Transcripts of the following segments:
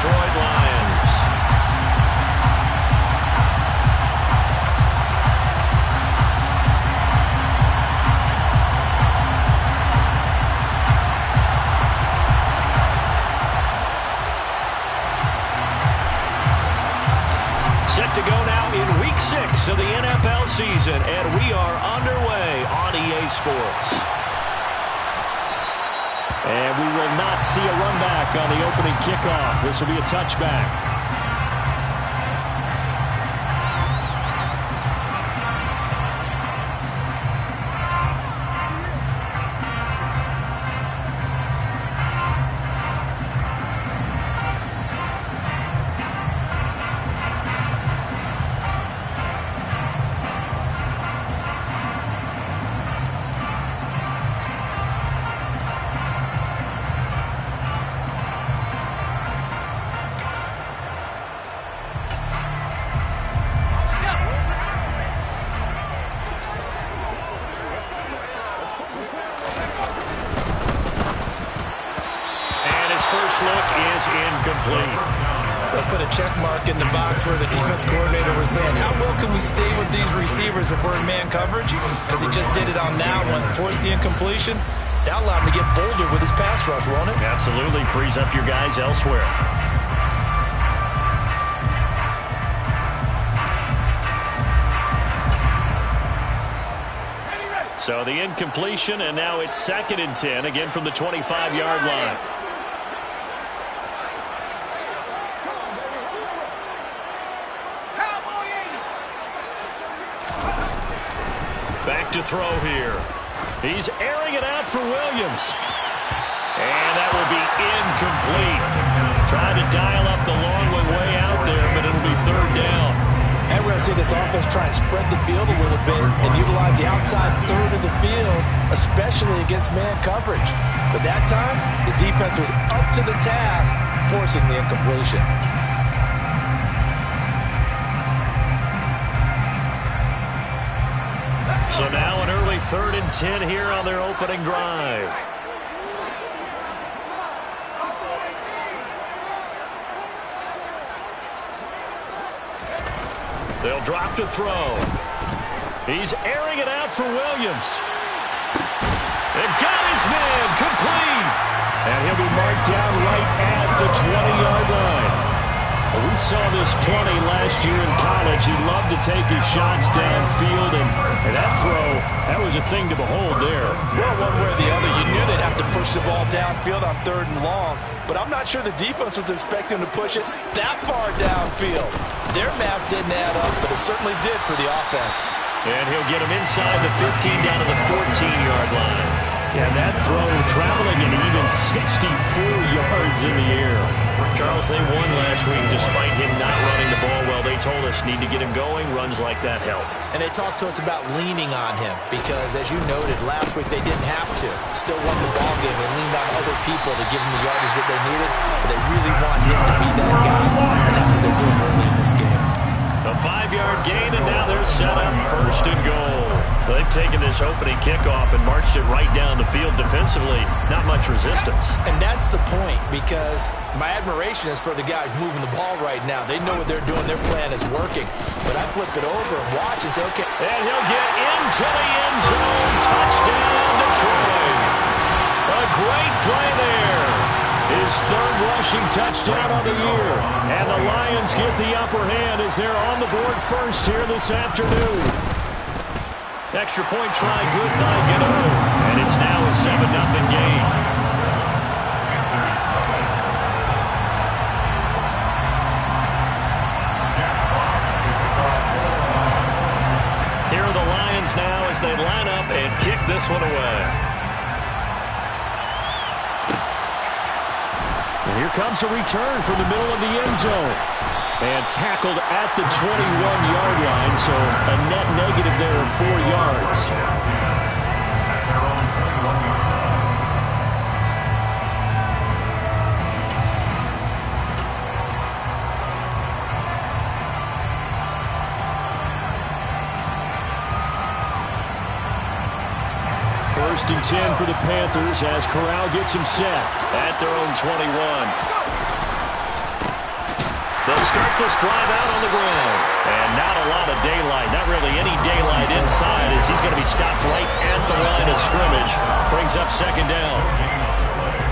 Detroit Lions. Set to go now in Week 6 of the NFL season, and we are underway on EA Sports. And we will not see a run back on the opening kickoff. This will be a touchback. First look is incomplete. They'll put a check mark in the box where the defense coordinator was saying, how well can we stay with these receivers if we're in man coverage? Because he just did it on that one, forced the incompletion. That allowed him to get bolder with his pass rush, won't it? Absolutely. Frees up your guys elsewhere. So the incompletion, and now it's 2nd and 10, again from the 25-yard line. Back to throw here. He's airing it out for Williams. And that will be incomplete. Trying to dial up the long way out there, but it'll be 3rd down. And we're going to see this offense try and spread the field a little bit and utilize the outside third of the field, especially against man coverage. But that time, the defense was up to the task, forcing the incompletion. So now an early 3rd and 10 here on their opening drive. They'll drop to throw. He's airing it out for Williams. They've got his man complete. And he'll be marked down right at the 20-yard line. We saw this plenty last year in college. He loved to take his shots downfield, and that throw, that was a thing to behold there. Well, one way or the other, you knew they'd have to push the ball downfield on 3rd and long, but I'm not sure the defense was expecting to push it that far downfield. Their math didn't add up, but it certainly did for the offense. And he'll get him inside the 15 down to the 14-yard line. And that throw traveling an even 64 yards in the air. Charles, they won last week despite him not running the ball well. They told us need to get him going. Runs like that help. And they talked to us about leaning on him because, as you noted, last week they didn't have to. Still won the ball game. They leaned on other people to give them the yardage that they needed. But they really want him to be that guy. And that's what they're doing early in this game. A 5-yard gain, and now they're set up 1st and goal. They've taken this opening kickoff and marched it right down the field defensively. Not much resistance. And that's the point, because my admiration is for the guys moving the ball right now. They know what they're doing. Their plan is working. But I flip it over and watch and say, okay. And he'll get into the end zone. Touchdown, Detroit. A great play there. His 3rd rushing touchdown on the year. And the Lions get the upper hand as they're on the board first here this afternoon. Extra point try good by Gano. And it's now a 7-0 game. Here are the Lions now as they line up and kick this one away. And here comes a return from the middle of the end zone. And tackled at the 21-yard line, so a net negative there of 4 yards. First and 10 for the Panthers as Corral gets him set at their own 21. They'll start this drive out on the ground. And not a lot of daylight. Not really any daylight inside as he's going to be stopped right at the line of scrimmage. Brings up second down.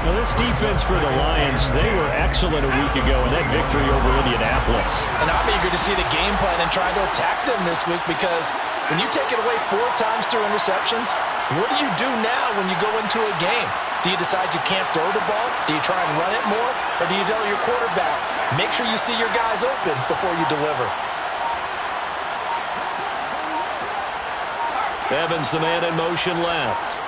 Well, this defense for the Lions, they were excellent a week ago in that victory over Indianapolis. And I'm eager to see the game plan and try to attack them this week because when you take it away 4 times through interceptions, what do you do now when you go into a game? Do you decide you can't throw the ball? Do you try and run it more? Or do you tell your quarterback, make sure you see your guys open before you deliver? Evans, the man in motion left.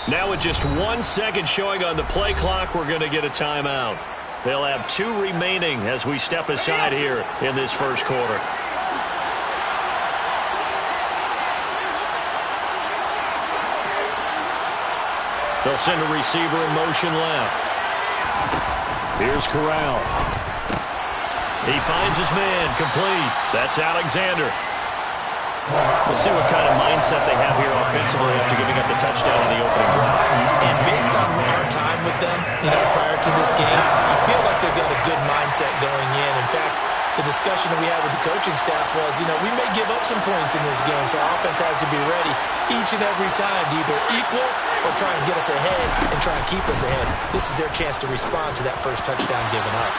Now with just 1 second showing on the play clock, we're going to get a timeout. They'll have 2 remaining as we step aside here in this first quarter. They'll send a receiver in motion left. Here's Corral. He finds his man, complete. That's Alexander. We'll see what kind of mindset they have here offensively after giving up the touchdown in the opening drive. And based on our time with them, prior to this game, I feel like they've got a good mindset going in. In fact, the discussion that we had with the coaching staff was, we may give up some points in this game, so our offense has to be ready each and every time to either equal or try and get us ahead and try and keep us ahead. This is their chance to respond to that first touchdown given up.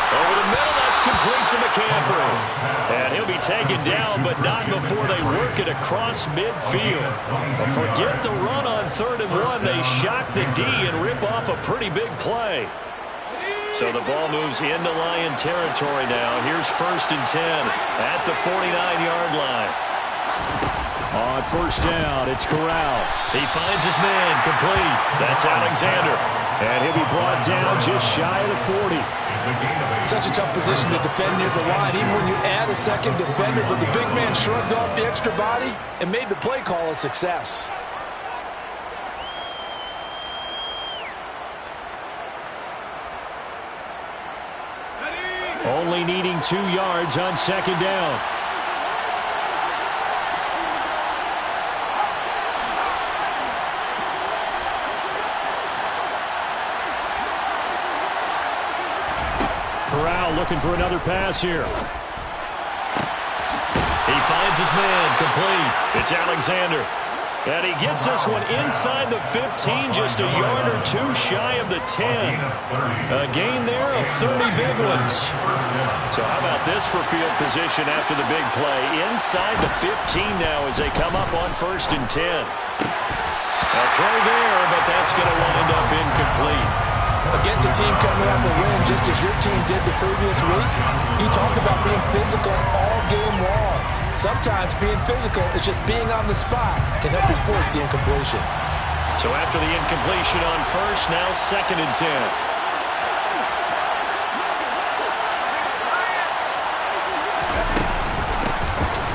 Over the middle, that's complete to McCaffrey. And he'll be taken down, but not before they work it across midfield. But forget the run on 3rd and 1. They shock the D and rip off a pretty big play. So the ball moves into Lion territory now. Here's 1st and 10 at the 49-yard line. On 1st down, it's Corral. He finds his man, complete. That's Alexander. And he'll be brought down just shy of the 40. Such a tough position to defend near the line, even when you add a second defender, but the big man shrugged off the extra body and made the play call a success. Only needing 2 yards on 2nd down. Corral looking for another pass here. He finds his man, complete. It's Alexander. And he gets this one inside the 15, just a yard or 2 shy of the 10. A gain there of 30 big ones. So how about this for field position after the big play? Inside the 15 now as they come up on 1st and 10. A throw there, but that's going to wind up incomplete. Against a team coming off a win just as your team did the previous week, you talk about being physical all game long. Sometimes being physical is just being on the spot and helping force the incompletion. So after the incompletion on 1st, now 2nd and 10.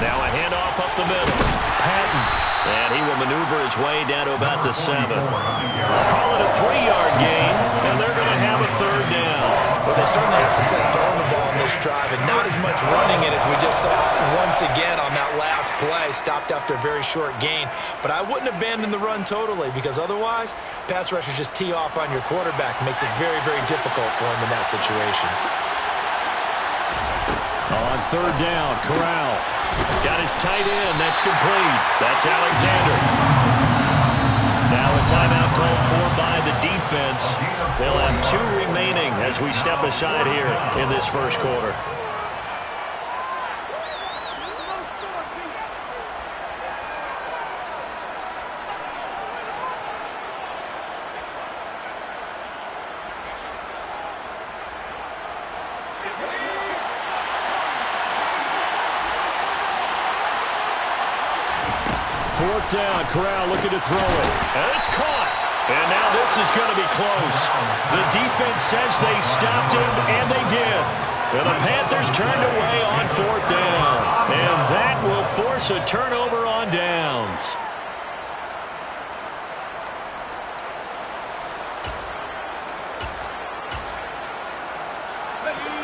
Now a handoff up the middle. Patton. And he will maneuver his way down to about the 7. Call it a 3-yard gain, and they're going to have a 3rd down. Well, they certainly had success throwing the ball in this drive, and not as much running it as we just saw once again on that last play. Stopped after a very short gain. But I wouldn't abandon the run totally, because otherwise, pass rushers just tee off on your quarterback. It makes it very, very difficult for him in that situation. On 3rd down, Corral. Got his tight end. That's complete. That's Alexander. Now a timeout called for by the defense. They'll have 2 remaining as we step aside here in this first quarter. Fourth down, Corral looking to throw it. And it's caught. And now this is going to be close. The defense says they stopped him, and they did. And the Panthers turned away on 4th down. And that will force a turnover on downs.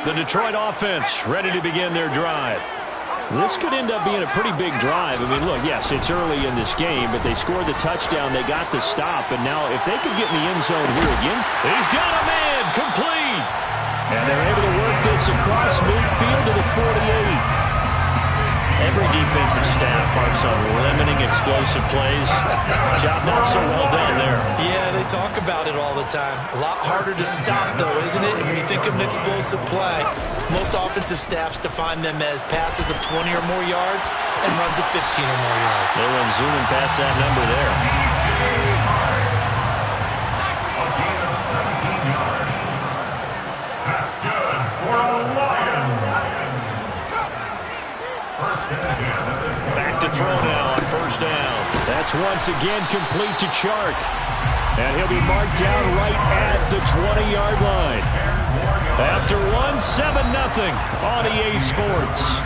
The Detroit offense ready to begin their drive. This could end up being a pretty big drive. I mean, look, yes, it's early in this game, but they scored the touchdown. They got the stop, and now if they could get in the end zone here again, he's got a man, complete. And they're able to work gets across midfield to the 48. Every defensive staff harps on limiting explosive plays. Job not so well done there. Yeah, they talk about it all the time. A lot harder to stop, though, isn't it? And when you think of an explosive play, most offensive staffs define them as passes of 20 or more yards and runs of 15 or more yards. They went zooming past that number there. That's good for a Lions. Back to throw now on first down. That's once again complete to Chark. And he'll be marked down right at the 20-yard line. After one, 7-0 on EA Sports.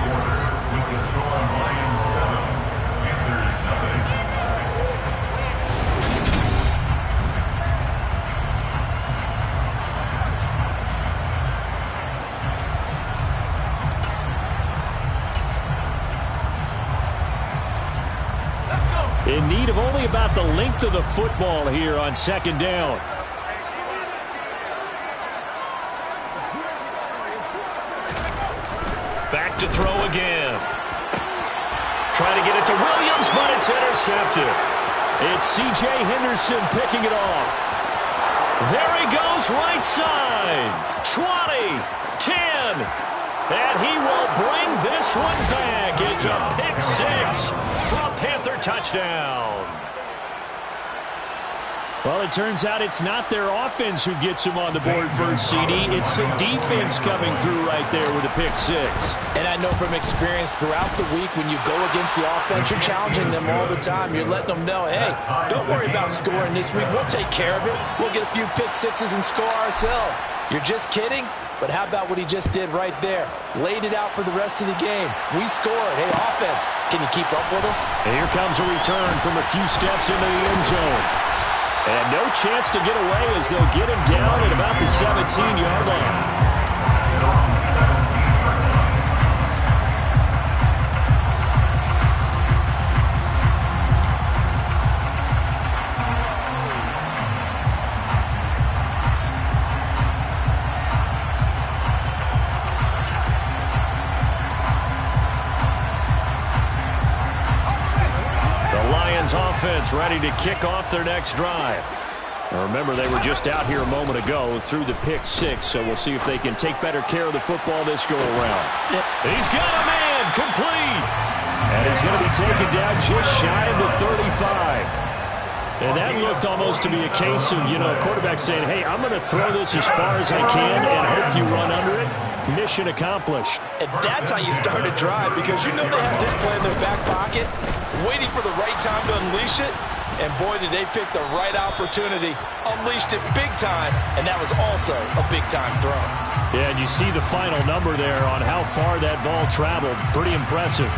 In need of only about the length of the football here on second down. Back to throw again. Trying to get it to Williams, but it's intercepted. It's C.J. Henderson picking it off. There he goes, right side. 20, 10, and he will bring this one back. It's a pick six for a Panther touchdown. Well, it turns out it's not their offense who gets them on the board first, CD. It's the defense coming through right there with a pick six. And I know from experience throughout the week when you go against the offense, you're challenging them all the time. You're letting them know, hey, don't worry about scoring this week. We'll take care of it. We'll get a few pick sixes and score ourselves. You're just kidding? But how about what he just did right there? Laid it out for the rest of the game. We scored. Hey, offense, can you keep up with us? And here comes a return from a few steps into the end zone. And no chance to get away as they'll get him down at about the 17-yard line. Offense ready to kick off their next drive. Now remember, they were just out here a moment ago through the pick six, so we'll see if they can take better care of the football this go-around. Yep. He's got a man complete, and he's going to be taken down just shy of the 35. And that looked almost to be a case of, a quarterback saying, hey, I'm going to throw this as far as I can and hope you run under it. Mission accomplished. And that's how you start a drive, because you know they have this play in their back pocket, waiting for the right time to unleash it. And boy, did they pick the right opportunity. Unleashed it big time, and that was also a big-time throw. Yeah, and you see the final number there on how far that ball traveled. Pretty impressive.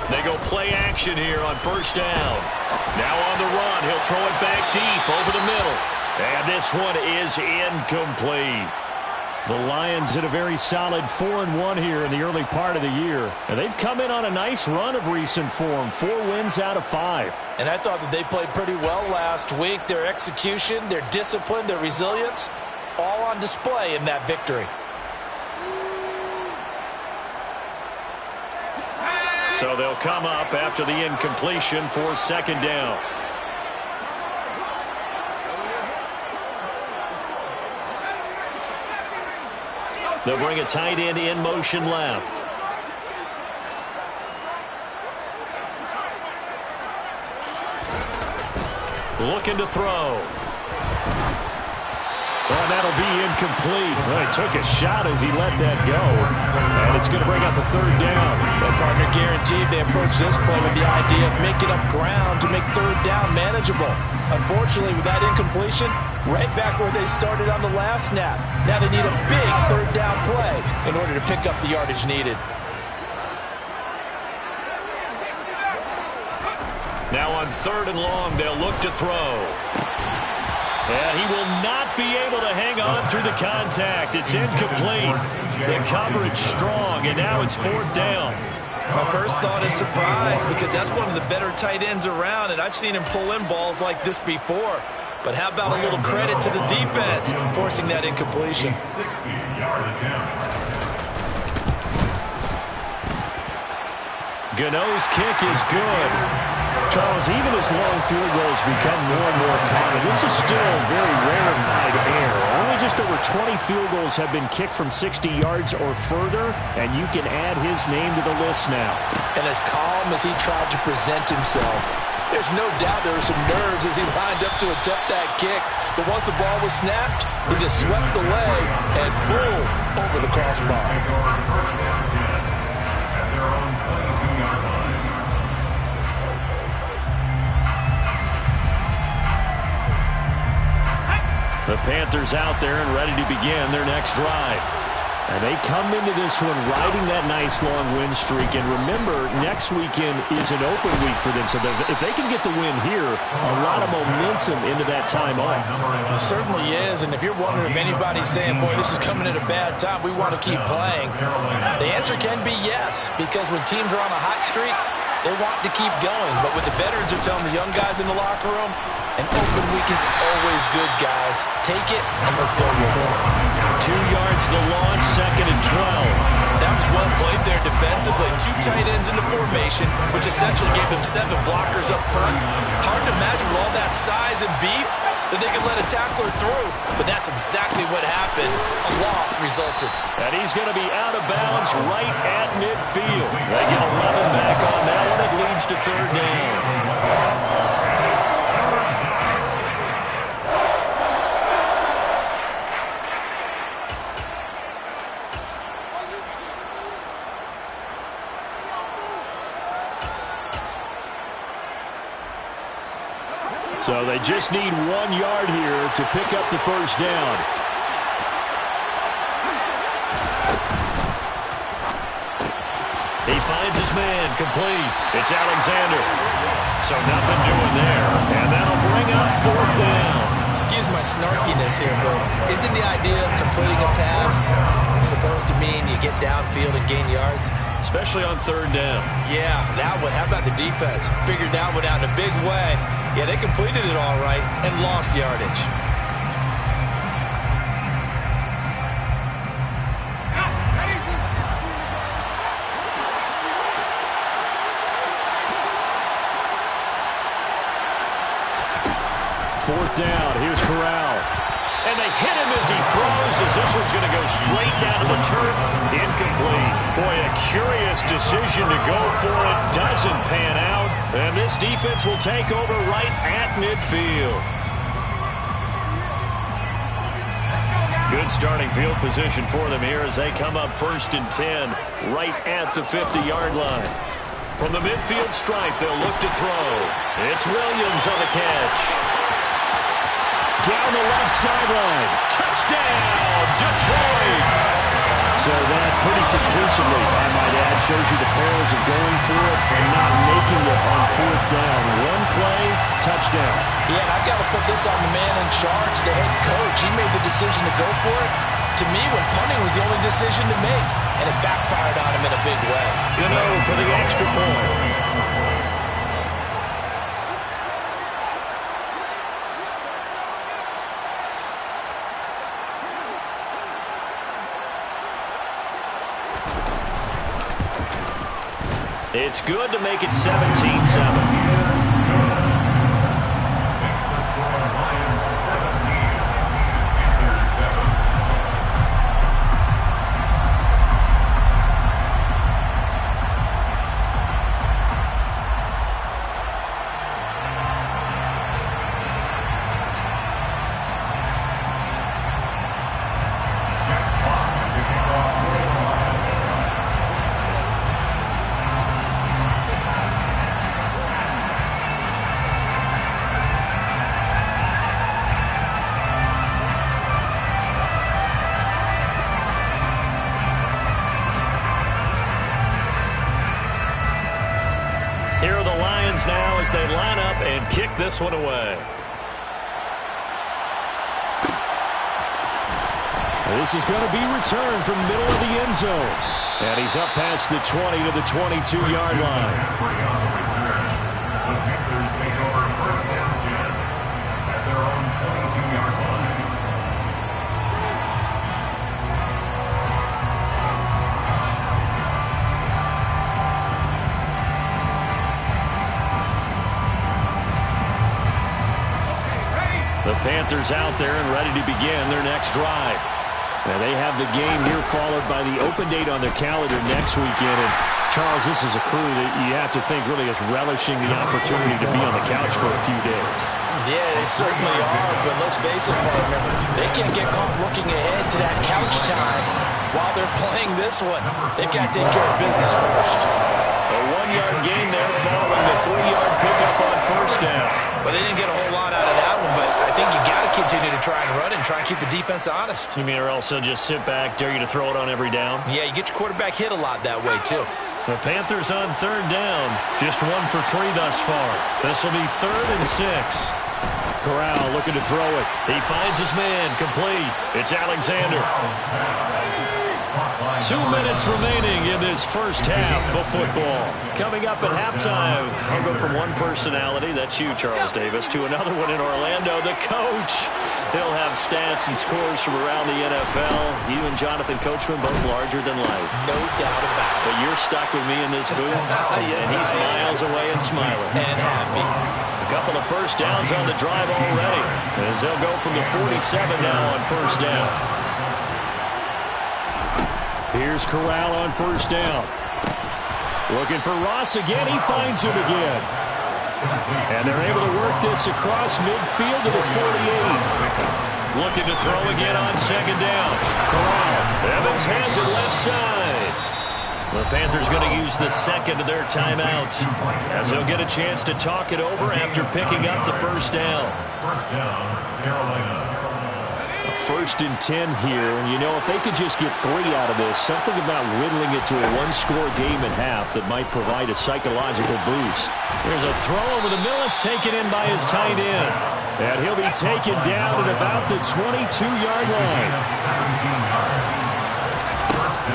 They go play action here on first down. Now on the run, he'll throw it back deep over the middle. And this one is incomplete. The Lions in a very solid 4-1 here in the early part of the year. And they've come in on a nice run of recent form. 4 wins out of 5. And I thought that they played pretty well last week. Their execution, their discipline, their resilience, all on display in that victory. So they'll come up after the incompletion for second down. They'll bring a tight end in motion left. Looking to throw. Well, that'll be incomplete. Well, he took a shot as he let that go. And it's going to bring up the third down. Well, partner, guaranteed they approach this play with the idea of making up ground to make third down manageable. Unfortunately, with that incompletion, right back where they started on the last snap. Now they need a big third down play in order to pick up the yardage needed. Now on third and long, they'll look to throw. And he will not be able to hang on through the contact. It's incomplete. The coverage strong, and now it's 4th down. My first thought is surprise, because that's one of the better tight ends around, and I've seen him pull in balls like this before. But how about a little credit to the defense forcing that incompletion? 60-yard attempt. Gano's kick is good. Charles, even as long field goals become more and more common, this is still a very rarefied air. Only just over 20 field goals have been kicked from 60 yards or further, and you can add his name to the list now. And as calm as he tried to present himself, there's no doubt there were some nerves as he lined up to attempt that kick. But once the ball was snapped, he just swept the leg and boom, over the crossbar. First down 10 at their own 22-yard line. The Panthers out there and ready to begin their next drive. And they come into this one riding that nice long win streak. And remember, next weekend is an open week for them. So if they can get the win here, a lot of momentum into that time off. It certainly is. And if you're wondering if anybody's saying, boy, this is coming at a bad time, we want to keep playing, the answer can be yes. Because when teams are on a hot streak, they want to keep going. But what the veterans are telling the young guys in the locker room, an open week is always good, guys. Take it and let's go with it. 2 yards the loss, 2nd and 12. That was well played there defensively. 2 tight ends in the formation, which essentially gave them 7 blockers up front. Hard to imagine with all that size and beef that they could let a tackler through. But that's exactly what happened. A loss resulted. And he's going to be out of bounds right at midfield. They get 11 back on that one. It leads to 3rd down. So they just need 1 yard here to pick up the 1st down. He finds his man, complete. It's Alexander. So nothing doing there. And that'll bring up 4th down. Excuse my snarkiness here, but isn't the idea of completing a pass supposed to mean you get downfield and gain yards? Especially on 3rd down. Yeah, that one. How about the defense? Figured that one out in a big way. Yeah, they completed it all right and lost yardage. Fourth down. Here's Corral. And they hit him as he throws, as this one's going to go straight down to the turf. Incomplete. Boy, a curious decision to go for it. Doesn't pan out. And this defense will take over right at midfield. Good starting field position for them here as they come up 1st and 10 right at the 50-yard line. From the midfield stripe, they'll look to throw. It's Williams on the catch. Down the left sideline. Touchdown, Detroit. So that pretty conclusively, I might add, shows you the perils of going for it and not making it on 4th down. 1 play, touchdown. Yeah, and I've got to put this on the man in charge, the head coach. He made the decision to go for it. To me, when punting was the only decision to make, and it backfired on him in a big way. Gano for the extra point. It's good to make it 17-7. Here are the Lions now as they line up and kick this one away. This is going to be returned from middle of the end zone. And he's up past the 20 to the 22-yard line. The Panthers take over first down 10 at their own 22-yard line. The Panthers out there and ready to begin their next drive. Now they have the game here followed by the open date on their calendar next weekend. And Charles, this is a crew that you have to think really is relishing the opportunity to be on the couch for a few days. Yeah, they certainly are, but let's face it, partner, they can't get caught looking ahead to that couch time while they're playing this one. They've got to take care of business first. A 1-yard gain there following the 3-yard pickup on first down. Well, they didn't get a whole lot out of that one, but I think you got to continue to try and run and try and keep the defense honest. You mean or else they'll just sit back, dare you to throw it on every down? Yeah, you get your quarterback hit a lot that way, too. The Panthers on third down. Just 1 for 3 thus far. This will be 3rd and 6. Corral looking to throw it. He finds his man. Complete. It's Alexander. 2 minutes remaining in this first half of football. Coming up at halftime, I'll go from one personality, that's you, Charles Davis, to another one in Orlando, the coach. He'll have stats and scores from around the NFL. You and Jonathan Coachman, both larger than life. No doubt about it. But you're stuck with me in this booth, Yes, and he's miles away and smiling. And happy. A couple of first downs on the drive already, as they'll go from the 47 now on first down. Here's Corral on first down. Looking for Ross again. He finds him again. And they're able to work this across midfield to the 48. Looking to throw again on second down. Corral. Evans has it left side. The Panthers going to use the second of their timeouts, as they'll get a chance to talk it over after picking up the first down. First down, Carolina. 1st and 10 here, and you know, if they could just get 3 out of this, something about whittling it to a 1-score game at half that might provide a psychological boost. There's a throw over the middle. It's taken in by his tight end, and he'll be taken down at about the 22-yard line.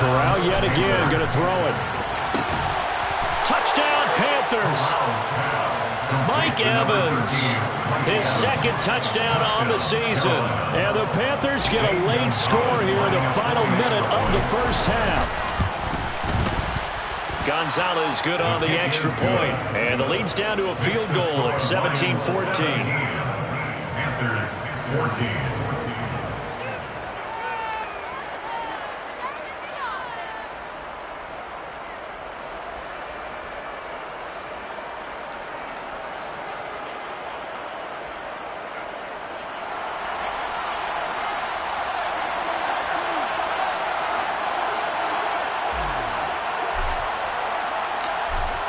Corral yet again going to throw it. Touchdown, Panthers. Mike Evans, his 2nd touchdown on the season. And the Panthers get a late score here in the final minute of the first half. Gonzalez good on the extra point. And the lead's down to a field goal at 17-14. Panthers 14.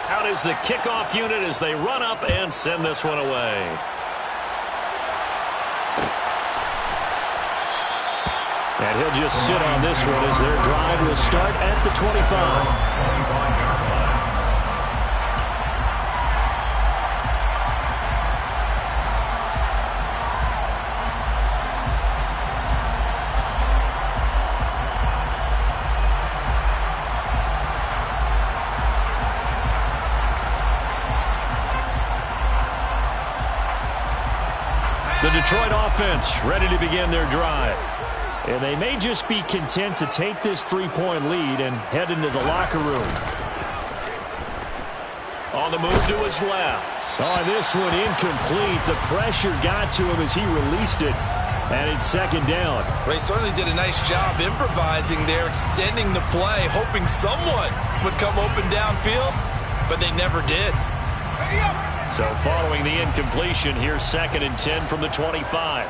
Out is the kickoff unit as they run up and send this one away. And he'll just sit on this one as their drive will start at the 25. The Detroit offense ready to begin their drive. And they may just be content to take this 3-point lead and head into the locker room. On the move to his left. Oh, this one incomplete. The pressure got to him as he released it. And it's 2nd down. They certainly did a nice job improvising there, extending the play, hoping someone would come open downfield, but they never did. So following the incompletion, here's 2nd and 10 from the 25.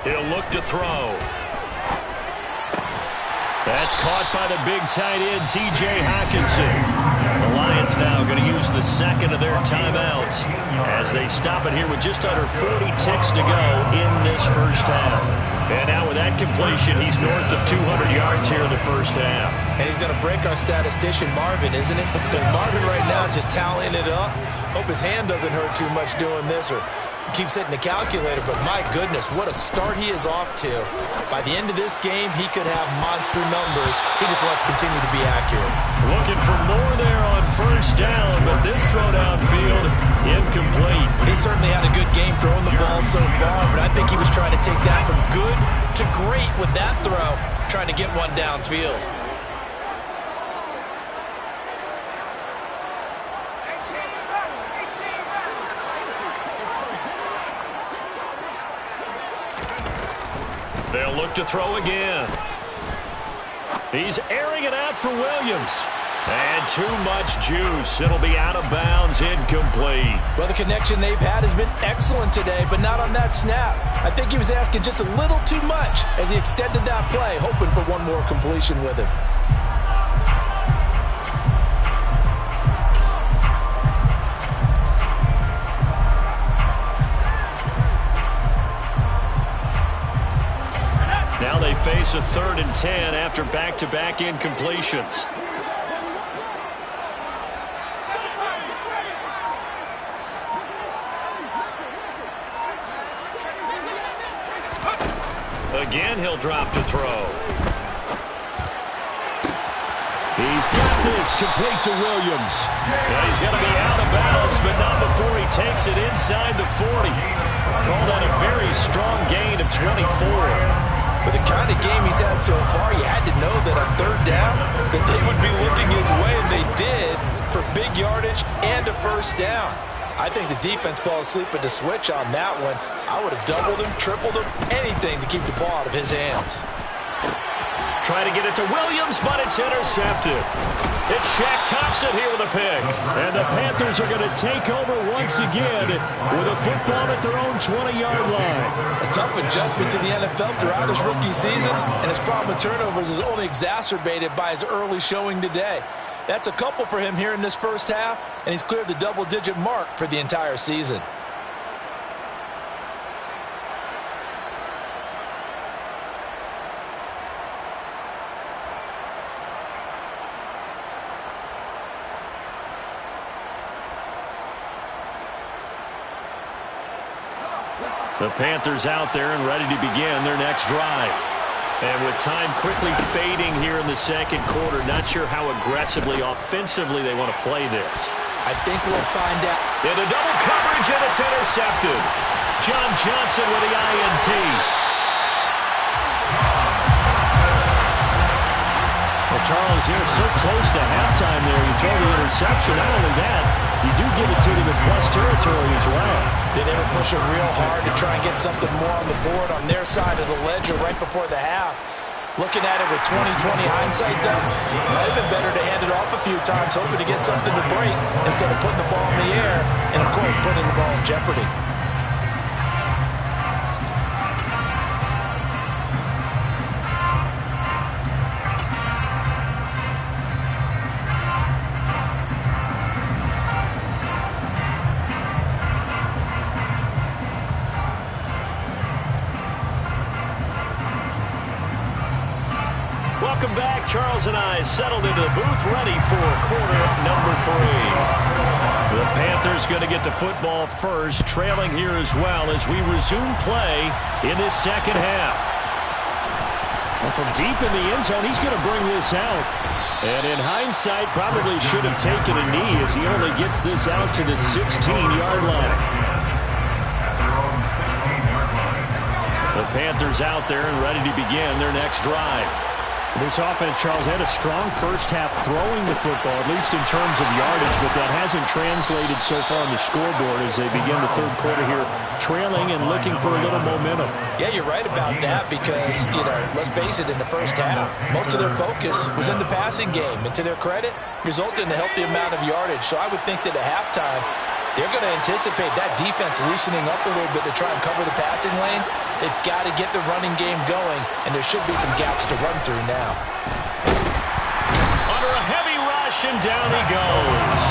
He'll look to throw. That's caught by the big tight end, T.J. Hockenson. The Lions now going to use the 2nd of their timeouts as they stop it here with just under 40 ticks to go in this first half. And now with that completion, he's north of 200 yards here in the first half. And he's going to break our statistician, Marvin, isn't it? Because Marvin right now is just tallying it up. Hope his hand doesn't hurt too much doing this or keeps hitting the calculator. But my goodness, what a start he is off to. By the end of this game, he could have monster numbers. He just wants to continue to be accurate. Looking for more there on first down, but this throw downfield, incomplete. He certainly had a good game throwing the ball so far, but I think he was trying to take that from good to great with that throw, trying to get one downfield. They'll look to throw again. He's airing it out for Williams. And too much juice. It'll be out of bounds, incomplete. Well, the connection they've had has been excellent today, but not on that snap. I think he was asking just a little too much as he extended that play, hoping for one more completion with him. Now they face a 3rd and 10 after back-to-back incompletions. Again, he'll drop to throw. He's got this complete to Williams. And he's going to be out of bounds, but not before he takes it inside the 40. Called on a very strong gain of 24. With the kind of game he's had so far, you had to know that on 3rd down that they would be looking his way, and they did, for big yardage and a first down. I think the defense fell asleep at the switch on that one. I would have doubled him, tripled him, anything to keep the ball out of his hands. Try to get it to Williams, but it's intercepted. It's Shaq Thompson here with a pick. And the Panthers are going to take over once again with a football at their own 20-yard line. A tough adjustment to the NFL throughout his rookie season, and his problem with turnovers is only exacerbated by his early showing today. That's a couple for him here in this first half, and he's cleared the double-digit mark for the entire season. The Panthers out there and ready to begin their next drive. And with time quickly fading here in the second quarter, not sure how aggressively, offensively they want to play this. I think we'll find out. Into double coverage, and it's intercepted. John Johnson with the INT. Well, Charles, you're so close to halftime there. You throw the interception. Not only that, you do give it to them in plus territory as well. They were pushing real hard to try and get something more on the board on their side of the ledger right before the half. Looking at it with 20/20 hindsight, though, it might have been better to hand it off a few times, hoping to get something to break instead of putting the ball in the air and, of course, putting the ball in jeopardy. Welcome back. Charles and I settled into the booth ready for quarter number 3. The Panthers going to get the football first, trailing here as well as we resume play in this second half. Well, from deep in the end zone, he's going to bring this out. And in hindsight, probably should have taken a knee as he only gets this out to the 16-yard line. The Panthers out there and ready to begin their next drive. This offense, Charles, had a strong first half throwing the football, at least in terms of yardage, but that hasn't translated so far on the scoreboard as they begin the third quarter here, trailing and looking for a little momentum. Yeah, you're right about that because, let's face it, in the first half, most of their focus was in the passing game. And to their credit, resulted in a healthy amount of yardage. So I would think that at halftime, they're going to anticipate that defense loosening up a little bit to try and cover the passing lanes. They've got to get the running game going, and there should be some gaps to run through now. Under a heavy rush, and down he goes.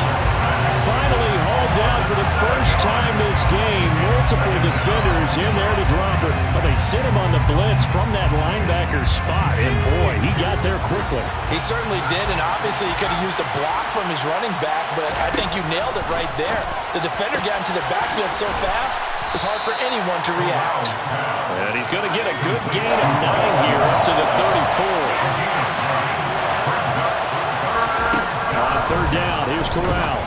Finally hauled down for the first time this game. Multiple defenders in there to drop it. Well, they sent him on the blitz from that linebacker spot, and boy, he got there quickly. He certainly did, and obviously he could have used a block from his running back, but I think you nailed it right there. The defender got into the backfield so fast, it's hard for anyone to react. And he's going to get a good gain of 9 here up to the 34. On third down, here's Corral.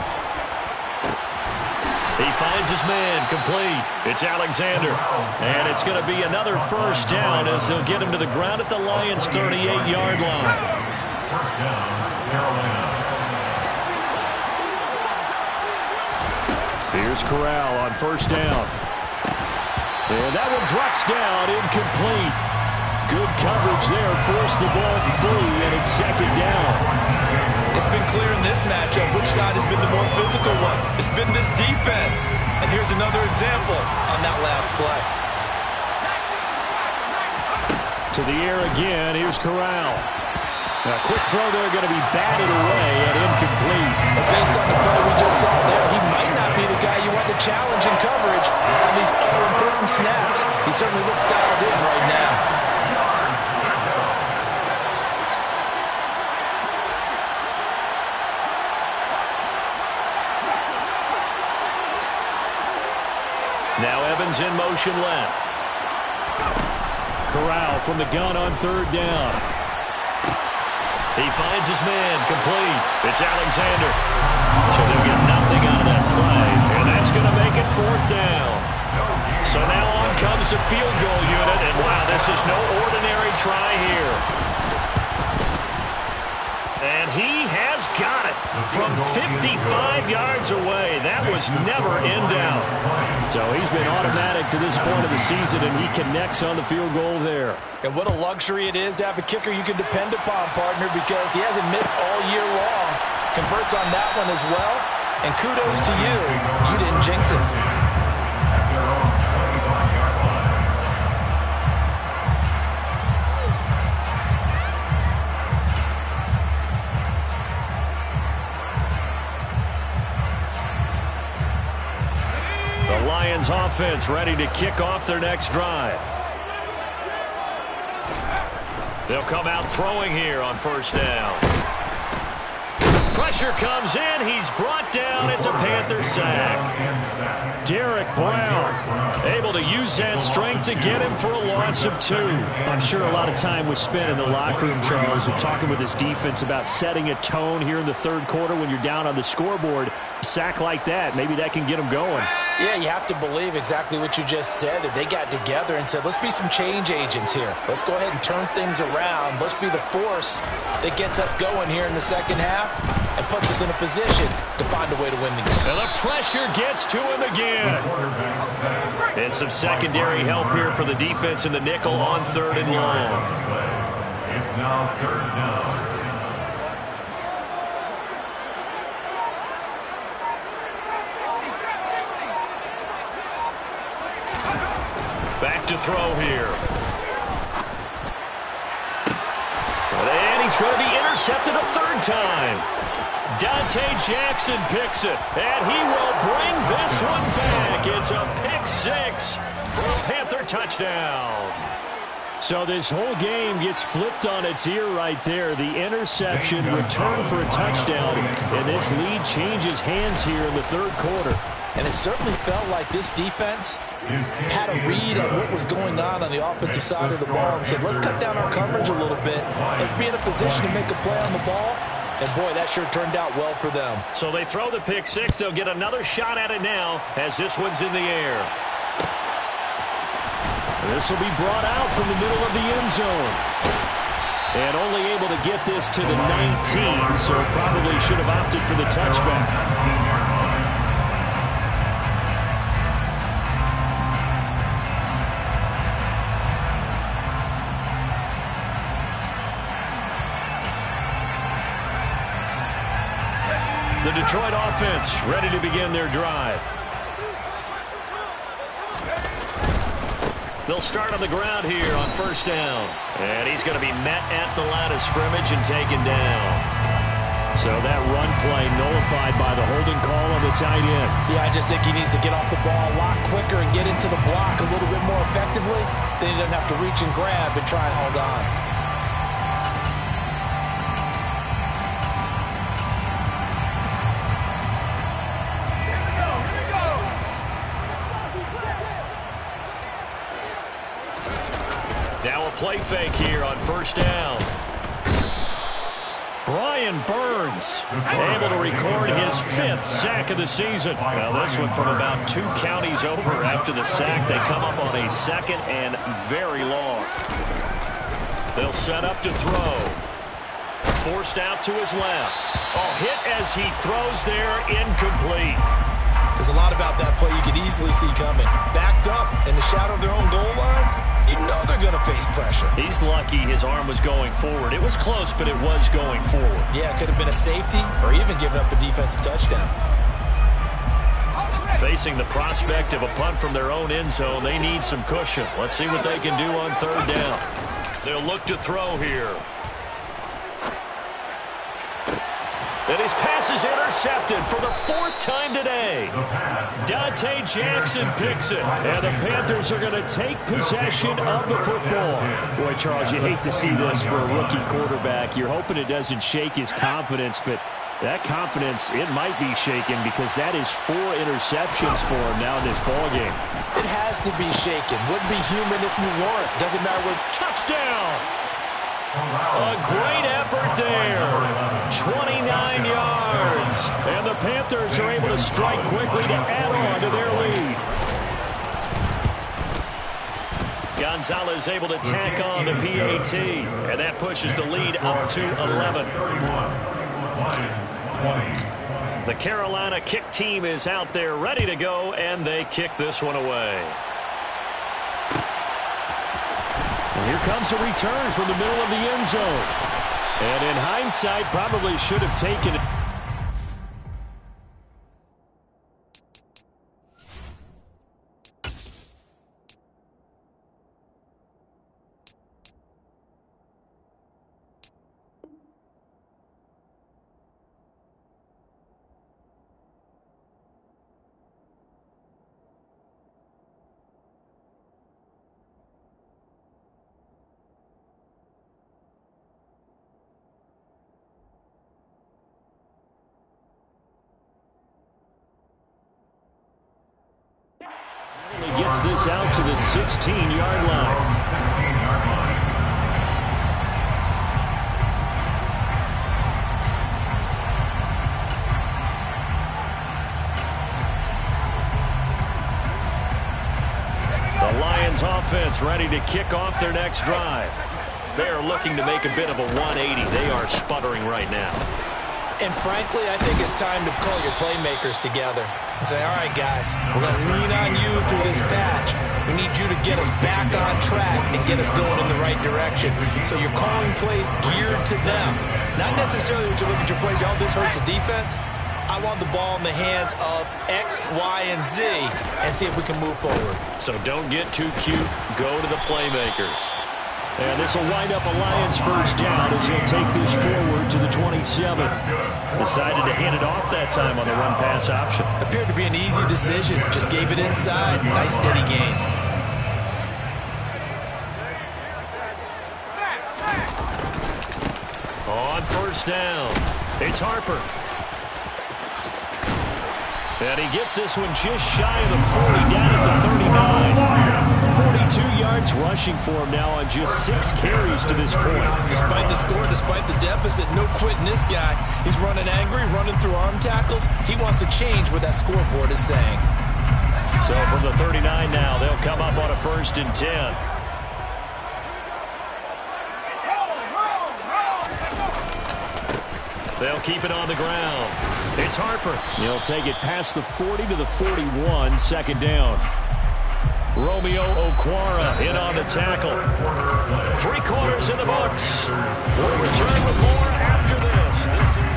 He finds his man, complete. It's Alexander. And it's going to be another first down as they'll get him to the ground at the Lions' 38-yard line. First down, Carolina. Here's Corral on first down. And that one drops down, incomplete. Good coverage there, forced the ball free, and it's second down. It's been clear in this matchup which side has been the more physical one. It's been this defense. And here's another example on that last play. To the air again, here's Corral. A quick throw there, going to be batted away and incomplete. But based on the play we just saw there, he might not be the guy you want to challenge in coverage on these all-important snaps. He certainly looks dialed in right now. Now Evans in motion left. Corral from the gun on third down. He finds his man, complete. It's Alexander. So they'll get nothing out of that play, and that's going to make it fourth down. So now on comes the field goal unit, and wow, this is no ordinary try here. And he has got it from 55 yards away. That was never in doubt. So he's been automatic to this point of the season, and he connects on the field goal there. And what a luxury it is to have a kicker you can depend upon, partner, because he hasn't missed all year long. Converts on that one as well. And kudos to you. You didn't jinx it. The Lions offense ready to kick off their next drive. They'll come out throwing here on first down. Pressure comes in. He's brought down. It's a Panther sack. Derek Brown Able to use that strength to get him for a loss of 2. I'm sure a lot of time was spent in the locker room, Charles, and talking with his defense about setting a tone here in the third quarter when you're down on the scoreboard. A sack like that, maybe that can get him going. Yeah, you have to believe exactly what you just said, that they got together and said, let's be some change agents here. Let's go ahead and turn things around. Let's be the force that gets us going here in the second half and puts us in a position to find a way to win the game. And the pressure gets to him again. And some secondary help here for the defense in the nickel on third and long. It's now third down. Back to throw here. And he's going to be intercepted a third time. Dante Jackson picks it, and he will bring this one back. It's a pick 6 for a Panther touchdown. So this whole game gets flipped on its ear right there. The interception, return for a touchdown, and this lead changes hands here in the third quarter. And it certainly felt like this defense had a read on what was going on the offensive side of the ball and said, let's cut down our coverage a little bit. Let's be in a position to make a play on the ball. And, boy, that sure turned out well for them. So they throw the pick 6. They'll get another shot at it now as this one's in the air. This will be brought out from the middle of the end zone. And only able to get this to the 19, so probably should have opted for the touchback. The Detroit offense ready to begin their drive. They'll start on the ground here on first down. And he's going to be met at the line of scrimmage and taken down. So that run play nullified by the holding call on the tight end. Yeah, I just think he needs to get off the ball a lot quicker and get into the block a little bit more effectively. Then he doesn't have to reach and grab and try and hold on. Now a play fake here on first down. Brian Burns able to record his 5th sack of the season. Now this one from about 2 counties over after the sack. They come up on a 2nd and very long. They'll set up to throw. Forced out to his left. Oh, hit as he throws there, incomplete. There's a lot about that play you could easily see coming. Backed up in the shadow of their own goal line. You know they're going to face pressure. He's lucky his arm was going forward. It was close, but it was going forward. Yeah, it could have been a safety or even given up a defensive touchdown. Facing the prospect of a punt from their own end zone, they need some cushion. Let's see what they can do on 3rd down. They'll look to throw here. And his pass is intercepted for the 4th time today. Dante Jackson picks it. And the Panthers are going to take possession of the football. Boy, Charles, you hate to see this for a rookie quarterback. You're hoping it doesn't shake his confidence, but that confidence, it might be shaken because that is 4 interceptions for him now in this ballgame. It has to be shaken. Wouldn't be human if you weren't. Doesn't matter what. Touchdown! A great effort there. 29 yards. And the Panthers are able to strike quickly to add on to their lead. Gonzalez able to tack on the PAT. And that pushes the lead up to 11. The Carolina kick team is out there ready to go, and they kick this one away. And here comes a return from the middle of the end zone. And in hindsight, probably should have taken it. He gets this out to the 16-yard line. The Lions offense ready to kick off their next drive. They are looking to make a bit of a 180. They are sputtering right now. And frankly, I think it's time to call your playmakers together and say, all right, guys, we're going to lean on you through this patch. We need you to get us back on track and get us going in the right direction. So you're calling plays geared to them. Not necessarily when you look at your plays, oh, this hurts the defense. I want the ball in the hands of X, Y, and Z and see if we can move forward. So don't get too cute. Go to the playmakers. And this will wind up a Lions first down as he'll take this forward to the 27. Decided to hand it off that time on the run-pass option. Appeared to be an easy decision. Just gave it inside. Nice steady gain. On first down, it's Harper. And he gets this one just shy of the 40, down at the 39. 42 yards rushing for him now on just 6 carries to this point. Despite the score, despite the deficit, no quitting this guy. He's running angry, running through arm tackles. He wants to change what that scoreboard is saying. So from the 39 now, they'll come up on a 1st and 10. They'll keep it on the ground. It's Harper. He'll take it past the 40 to the 41, 2nd down. Romeo Okwara in on the tackle. 3 quarters in the books. We'll return with more after this. This is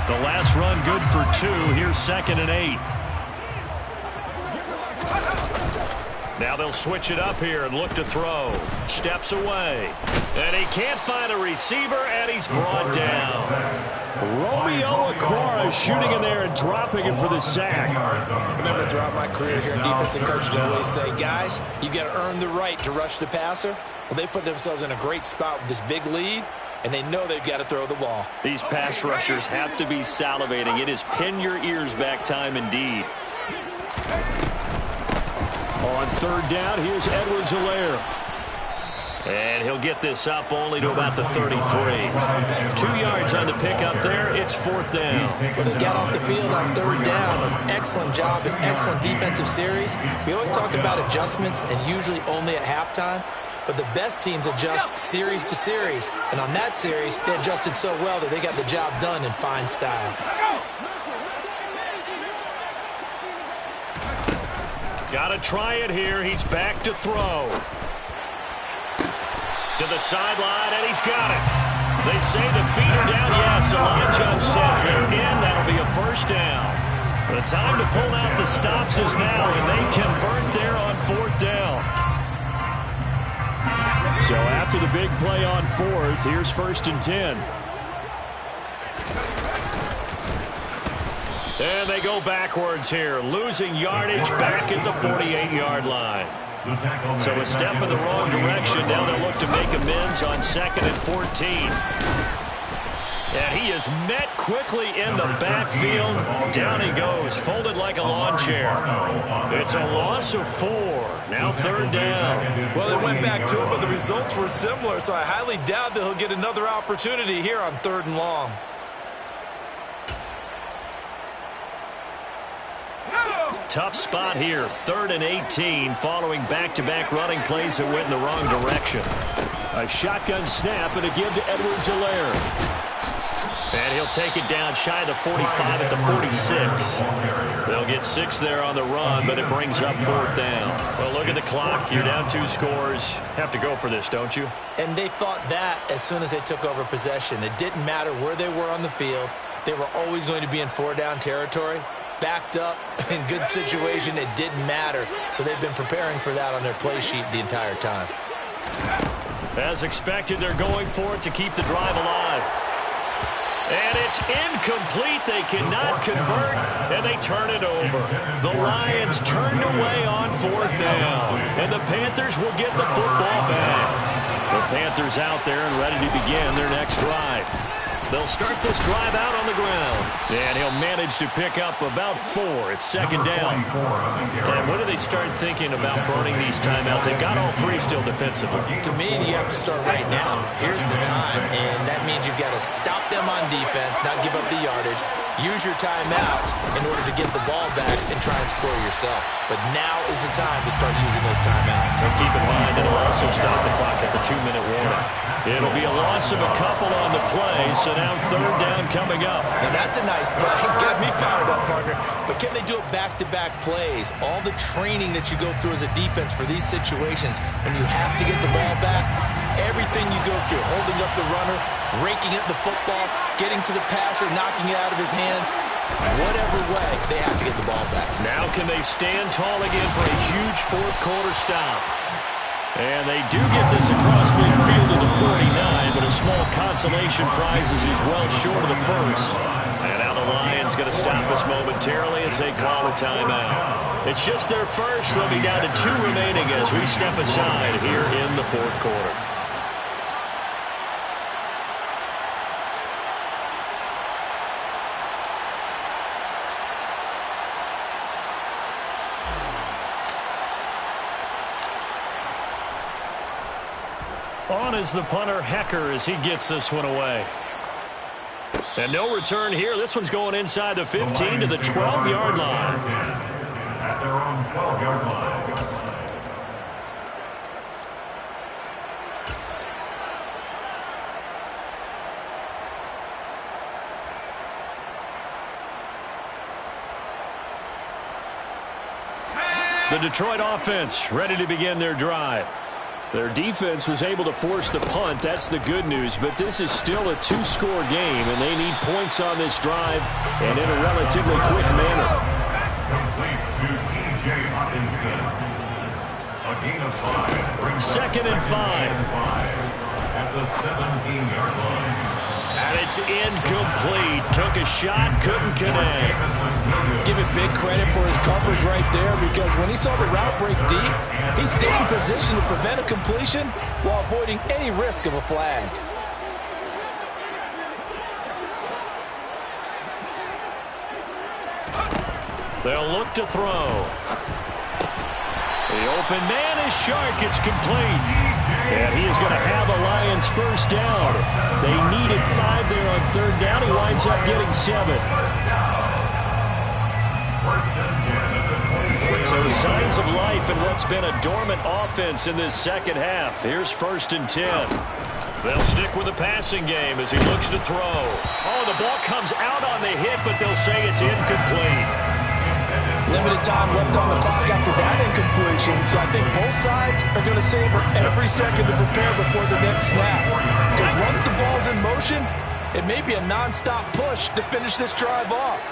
The last run good for 2. Here's 2nd and 8. Now they'll switch it up here and look to throw. Steps away. And he can't find a receiver, and he's brought down. Romeo Okwara shooting in there and dropping him for the sack. Remember, throughout my career here in defensive coaches always say, guys, you got to earn the right to rush the passer. Well, they put themselves in a great spot with this big lead, and they know they've got to throw the ball. These pass rushers have to be salivating. It is pin your ears back time indeed. On 3rd down, here's Edwards-Helaire. And he'll get this up only to about the 33. 2 yards on the pickup there. It's 4th down. Well, they got off the field on 3rd down. An excellent job, an excellent defensive series. We always talk about adjustments and usually only at halftime. But the best teams adjust series to series. And on that series, they adjusted so well that they got the job done in fine style. Got to try it here. He's back to throw. To the sideline, and he's got it. They say the feet are down. Yes, the line judge says they're in. That'll be a 1st down. The time to pull out the stops is now, and they convert there on 4th down. So after the big play on 4th, here's 1st and 10. And they go backwards here, losing yardage back at the 48-yard line. So a step in the wrong direction. Now they'll look to make amends on 2nd and 14. And he is met quickly in the backfield. Down he goes, folded like a lawn chair. It's a loss of 4. Now 3rd down. Well, they went back to him, but the results were similar, so I highly doubt that he'll get another opportunity here on 3rd and long. Tough spot here, 3rd and 18, following back-to-back running plays that went in the wrong direction. A shotgun snap and a give to Edwards-Helaire. And he'll take it down shy of the 45 at the 46. They'll get 6 there on the run, but it brings up 4th down. Well, look at the clock. You're down 2 scores. Have to go for this, don't you? And they thought that as soon as they took over possession. It didn't matter where they were on the field. They were always going to be in 4-down territory. Backed up, in good situation, it didn't matter. So they've been preparing for that on their play sheet the entire time. As expected, they're going for it to keep the drive alive. And it's incomplete. They cannot convert, and they turn it over. The Lions turned away on 4th down, and the Panthers will get the football back. The Panthers out there and ready to begin their next drive. They'll start this drive out on the ground. And he'll manage to pick up about 4. It's 2nd down. And when do they start thinking about burning these timeouts? They've got all 3 still defensively. To me, you have to start right now. Here's the time, and that means you've got to stop them on defense, not give up the yardage. Use your timeouts in order to get the ball back and try and score yourself. But now is the time to start using those timeouts. And keep in mind, it'll also stop the clock at the 2-minute warning. It'll be a loss of a couple on the play, so now 3rd down coming up. And that's a nice play. Got me fired up, partner. But can they do it back-to-back plays? All the training that you go through as a defense for these situations, when you have to get the ball back, everything you go through, holding up the runner, raking at the football, getting to the passer, knocking it out of his hands, whatever way, they have to get the ball back. Now can they stand tall again for a huge 4th quarter stop? And they do get this across midfield to the 49, but a small consolation prize as he's well short of the 1st. And now the Lions going to stop us momentarily as they call a timeout. It's just their 1st. They'll be down to 2 remaining as we step aside here in the 4th quarter. On is the punter, Hecker, as he gets this one away. And no return here. This one's going inside the 15 to the 12-yard line. At their own 12-yard line. The Detroit offense ready to begin their drive. Their defense was able to force the punt. That's the good news. But this is still a two-score game, and they need points on this drive and in a relatively quick manner. Complete to T.J. Hawkinson. A gain of 5. Second and 5. At the 17-yard line. And it's incomplete. Took a shot, couldn't connect. Give it big credit for his coverage right there, because when he saw the route break deep, he stayed in position to prevent a completion while avoiding any risk of a flag. They'll look to throw. The open man is Shark. It's complete. And he is going to have a Lions first down. They needed 5 there on third down. He winds up getting 7. So signs of life in what's been a dormant offense in this second half. Here's first and 10. They'll stick with the passing game as he looks to throw. Oh, the ball comes out on the hit, but they'll say it's incomplete. Limited time left on the clock after that incompletion, so I think both sides are going to savor every second to prepare before the next snap. Because once the ball's in motion, it may be a non-stop push to finish this drive off.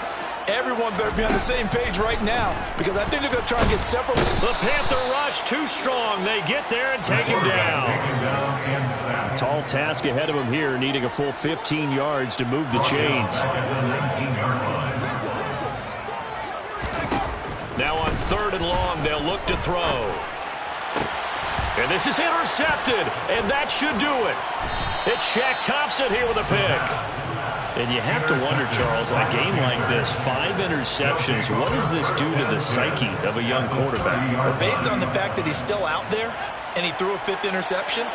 Everyone better be on the same page right now, because I think they're going to try and get several. The Panther rush too strong. They get there and take him down. Tall task ahead of him here, needing a full 15 yards to move the chains. Now on third and long, they'll look to throw. And this is intercepted, and that should do it. It's Shaq Thompson here with a pick. And you have to wonder, Charles, a game like this, 5 interceptions, what does this do to the psyche of a young quarterback? Well, based on the fact that he's still out there and he threw a 5th interception,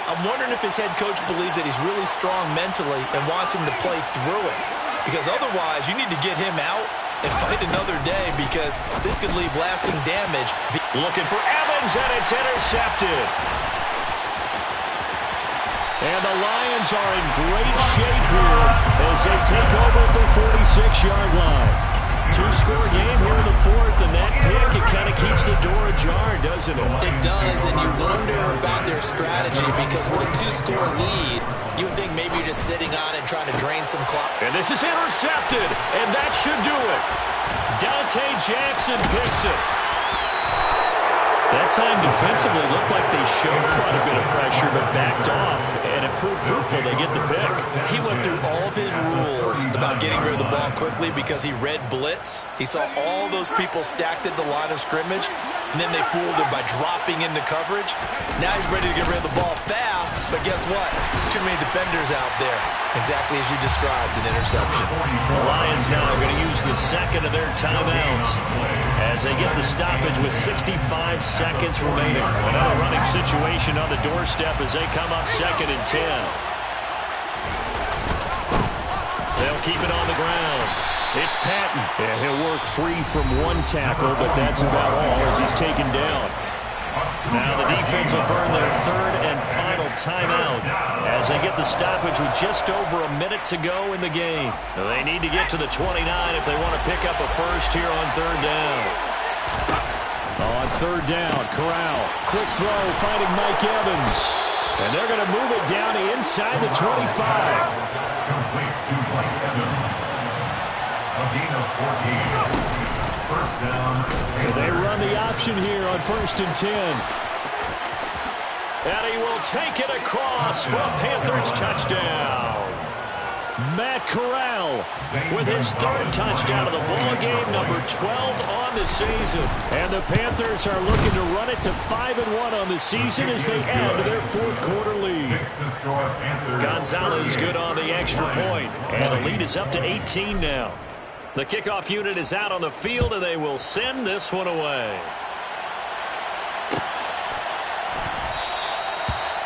I'm wondering if his head coach believes that he's really strong mentally and wants him to play through it. Because otherwise, you need to get him out and fight another day, because this could leave lasting damage. Looking for Evans, and it's intercepted. And the Lions are in great shape here as they take over at the 46-yard line. Two-score game here in the fourth, and that pick, it kind of keeps the door ajar, doesn't it? It does, and you wonder about their strategy, because with a 2-score lead, you would think maybe you're just sitting on it trying to drain some clock. And this is intercepted, and that should do it. Dante Jackson picks it. That time defensively looked like they showed quite a bit of pressure but backed off, and it proved fruitful. They get the pick. He went through all of his rules about getting rid of the ball quickly because he read blitz. He saw all those people stacked at the line of scrimmage, and then they fooled him by dropping into coverage. Now he's ready to get rid of the ball fast, but guess what? Too many defenders out there. Exactly as you described, an interception. The Lions now are going to use the second of their timeouts as they get the stoppage with 65 seconds remaining. Another running situation on the doorstep as they come up second and 10. They'll keep it on the ground. It's Patton. And he'll work free from one tackle, but that's about all as he's taken down. Now the defense will burn their third and final timeout as they get the stoppage with just over a minute to go in the game. They need to get to the 29 if they want to pick up a first here on third down. On third down, Corral. Quick throw, finding Mike Evans. And they're going to move it down to inside the 25. Complete to Mike Evans. A gain of 14. First down. They run the option here on first and 10. And he will take it across for a Panthers touchdown. Matt Corral with his third touchdown of the ball game, number 12 on the season. And the Panthers are looking to run it to 5-1 on the season as they add to their fourth quarter lead. Gonzalez good on the extra point, and the lead is up to 18 now. The kickoff unit is out on the field, and they will send this one away.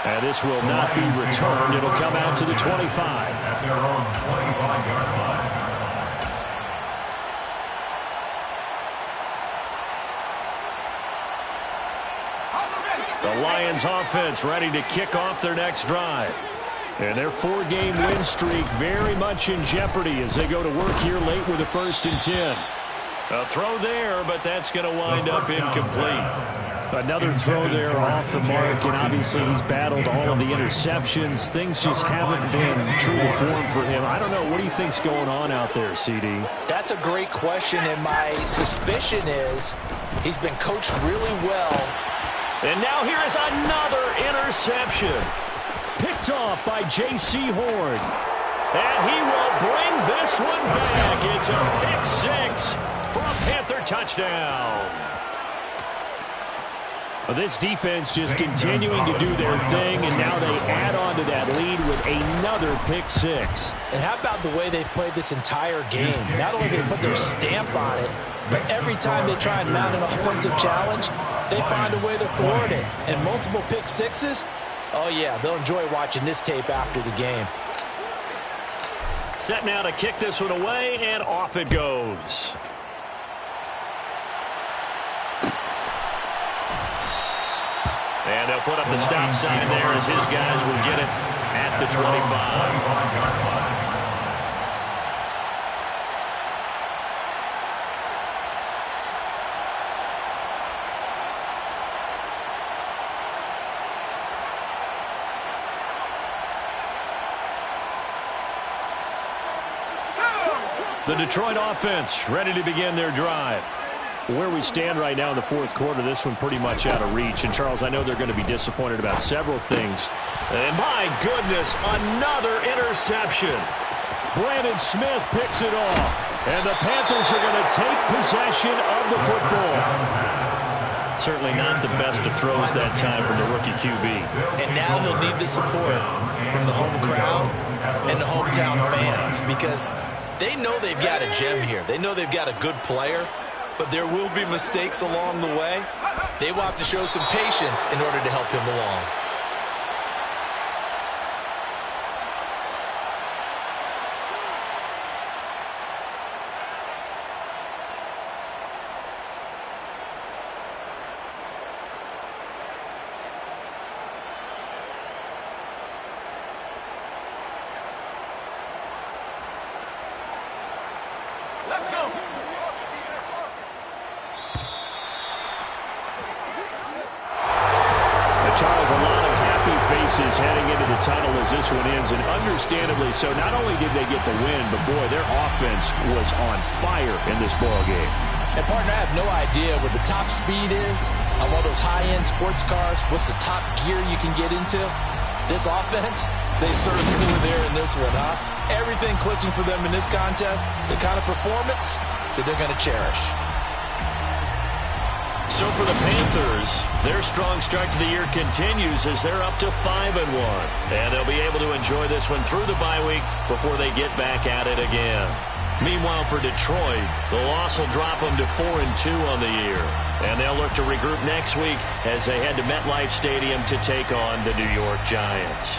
And this will not be returned. It'll come out to the 25. At their own 25-yard line. The Lions offense ready to kick off their next drive. And their 4-game win streak very much in jeopardy as they go to work here late with a first and 10. A throw there, but that's going to wind up incomplete. Another throw there off the mark, and obviously he's battled all of the interceptions. Things just haven't been true to form for him. I don't know. What do you think's going on out there, CD? That's a great question, and my suspicion is he's been coached really well. And now here is another interception. Picked off by J.C. Horn. And he will bring this one back. It's a pick-6 for a Panther touchdown. Well, this defense just continuing to do their thing, and now they add on to that lead with another pick-6. And how about the way they've played this entire game? Not only do they put their stamp on it, but every time they try and mount an offensive challenge, they find a way to thwart it. And multiple pick-6s, oh yeah, they'll enjoy watching this tape after the game. Set now to kick this one away, and off it goes. And they'll put up the stop sign there as his guys will get it at the 25. The Detroit offense ready to begin their drive. Where we stand right now in the fourth quarter, this one pretty much out of reach. And, Charles, I know they're going to be disappointed about several things. And, my goodness, another interception. Brandon Smith picks it off. And the Panthers are going to take possession of the football. Certainly not the best of throws that time from the rookie QB. And now he'll need the support from the home crowd and the hometown fans because they know they've got a gem here. They know they've got a good player. But there will be mistakes along the way. They will have to show some patience in order to help him along. Let's go. Charles, a lot of happy faces heading into the tunnel as this one ends, and understandably so. Not only did they get the win, but, boy, their offense was on fire in this ball game. And, partner, I have no idea what the top speed is on one of those high-end sports cars. What's the top gear you can get into? This offense, they certainly were there in this one, huh? Everything clicking for them in this contest, the kind of performance that they're going to cherish. So for the Panthers, their strong start to the year continues as they're up to 5-1. And they'll be able to enjoy this one through the bye week before they get back at it again. Meanwhile, for Detroit, the loss will drop them to 4-2 on the year. And they'll look to regroup next week as they head to MetLife Stadium to take on the New York Giants.